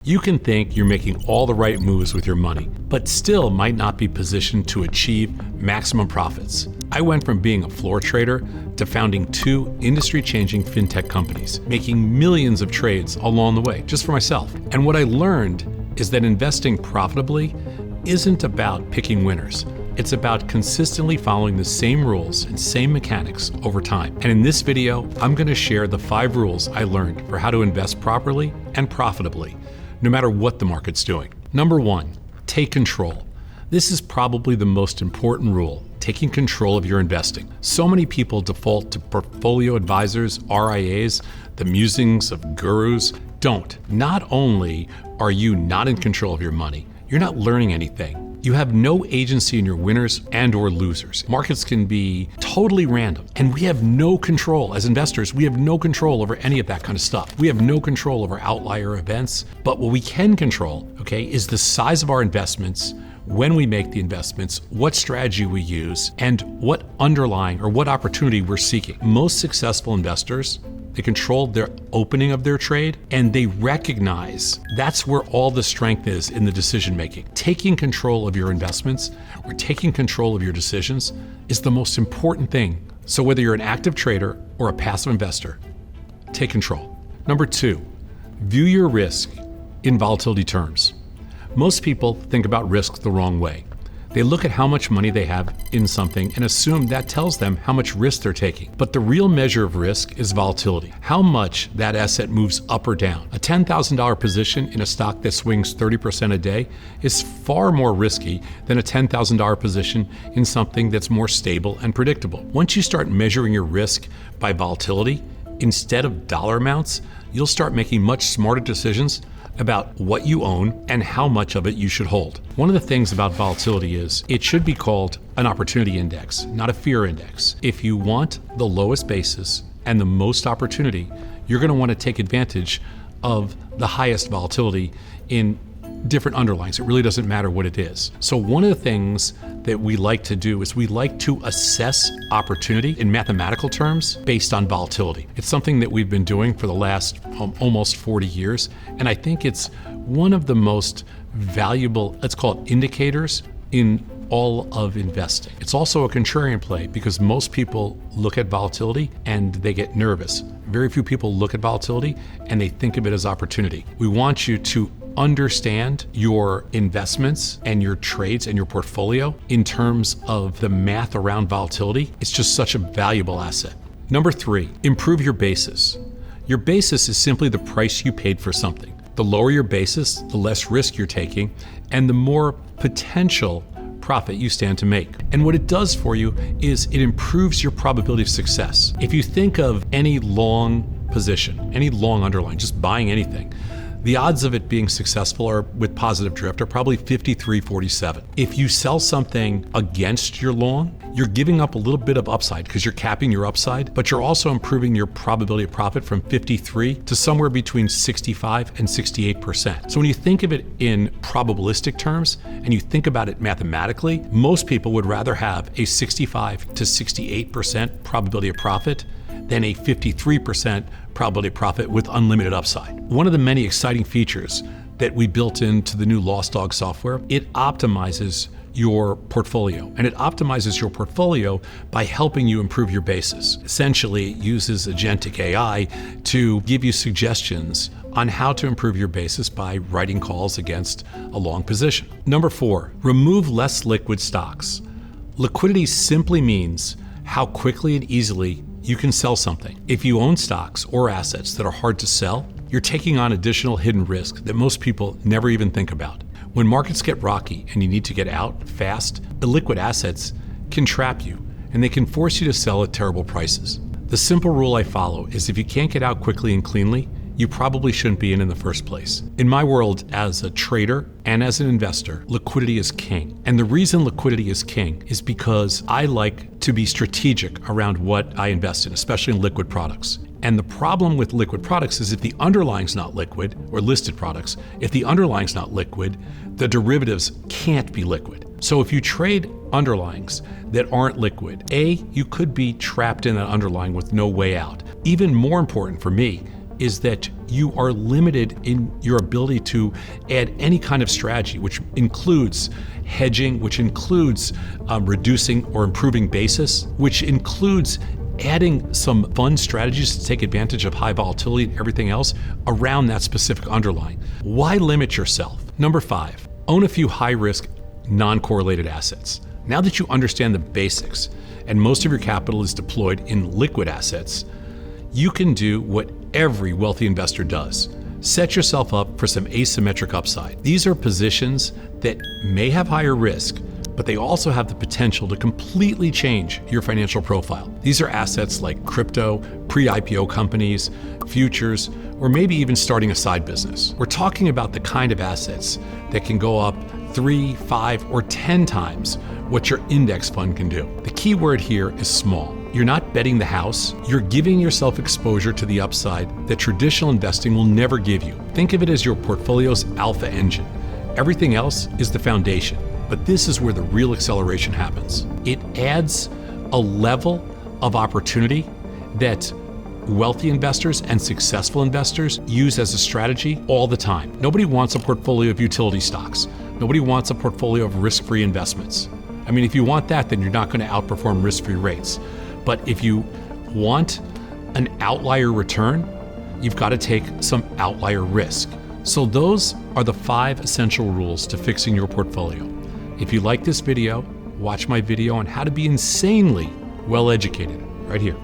You can think you're making all the right moves with your money, but still might not be positioned to achieve maximum profits. I went from being a floor trader to founding 2 industry-changing fintech companies, making millions of trades along the way, just for myself. And what I learned is that investing profitably isn't about picking winners. It's about consistently following the same rules and same mechanics over time. And in this video, I'm going to share the 5 rules I learned for how to invest properly and profitably, no matter what the market's doing. Number 1, take control. This is probably the most important rule, taking control of your investing. So many people default to portfolio advisors, RIAs, the musings of gurus. Don't. Not only are you not in control of your money, you're not learning anything. You have no agency in your winners and or losers. Markets can be totally random, and we have no control. As investors, we have no control over any of that kind of stuff. We have no control over outlier events, but what we can control, is the size of our investments, when we make the investments, what strategy we use, and what underlying or what opportunity we're seeking. Most successful investors, they control their opening of their trade, and they recognize that's where all the strength is in the decision making. Taking control of your investments or taking control of your decisions is the most important thing. So whether you're an active trader or a passive investor, take control. Number 2, view your risk in volatility terms. Most people think about risk the wrong way. They look at how much money they have in something and assume that tells them how much risk they're taking. But the real measure of risk is volatility, how much that asset moves up or down. A $10,000 position in a stock that swings 30% a day is far more risky than a $10,000 position in something that's more stable and predictable. Once you start measuring your risk by volatility instead of dollar amounts, you'll start making much smarter decisions about what you own and how much of it you should hold. One of the things about volatility is it should be called an opportunity index, not a fear index. If you want the lowest basis and the most opportunity, you're going to want to take advantage of the highest volatility in different underlyings. It really doesn't matter what it is. So one of the things that we like to do is we like to assess opportunity in mathematical terms based on volatility. It's something that we've been doing for the last almost 40 years. And I think it's one of the most valuable, let's call it indicators in all of investing. It's also a contrarian play because most people look at volatility and they get nervous. Very few people look at volatility and they think of it as opportunity. We want you to understand your investments and your trades and your portfolio in terms of the math around volatility. It's just such a valuable asset. Number 3, improve your basis. Your basis is simply the price you paid for something. The lower your basis, the less risk you're taking, and the more potential profit you stand to make. And what it does for you is it improves your probability of success. If you think of any long position, any long underlying, just buying anything, the odds of it being successful or with positive drift are probably 53-47. If you sell something against your long, you're giving up a little bit of upside because you're capping your upside, but you're also improving your probability of profit from 53 to somewhere between 65 and 68%. So when you think of it in probabilistic terms and you think about it mathematically, most people would rather have a 65 to 68% probability of profit than a 53% probability of profit with unlimited upside. One of the many exciting features that we built into the new Lossdog software, it optimizes your portfolio. And it optimizes your portfolio by helping you improve your basis. Essentially, it uses agentic AI to give you suggestions on how to improve your basis by writing calls against a long position. Number 4, remove less liquid stocks. Liquidity simply means how quickly and easily you can sell something. If you own stocks or assets that are hard to sell, you're taking on additional hidden risk that most people never even think about. When markets get rocky and you need to get out fast, illiquid assets can trap you and they can force you to sell at terrible prices. The simple rule I follow is if you can't get out quickly and cleanly, you probably shouldn't be in the first place. In my world, as a trader and as an investor, liquidity is king. And the reason liquidity is king is because I like to be strategic around what I invest in, especially in liquid products. And the problem with liquid products is if the underlying's not liquid, or listed products, if the underlying's not liquid, the derivatives can't be liquid. So if you trade underlyings that aren't liquid, A, you could be trapped in that underlying with no way out. Even more important for me is that you are limited in your ability to add any kind of strategy, which includes hedging, which includes reducing or improving basis, which includes adding some fun strategies to take advantage of high volatility and everything else around that specific underlying. Why limit yourself? Number 5, own a few high-risk, non-correlated assets. Now that you understand the basics and most of your capital is deployed in liquid assets, you can do what every wealthy investor does. Set yourself up for some asymmetric upside. These are positions that may have higher risk, but they also have the potential to completely change your financial profile. These are assets like crypto, pre-IPO companies, futures, or maybe even starting a side business. We're talking about the kind of assets that can go up 3, 5, or 10 times what your index fund can do. The key word here is small. You're not betting the house, you're giving yourself exposure to the upside that traditional investing will never give you. Think of it as your portfolio's alpha engine. Everything else is the foundation, but this is where the real acceleration happens. It adds a level of opportunity that wealthy investors and successful investors use as a strategy all the time. Nobody wants a portfolio of utility stocks. Nobody wants a portfolio of risk-free investments. I mean, if you want that, then you're not going to outperform risk-free rates. But if you want an outlier return, you've got to take some outlier risk. So those are the 5 essential rules to fixing your portfolio. If you like this video, watch my video on how to be insanely well educated right here.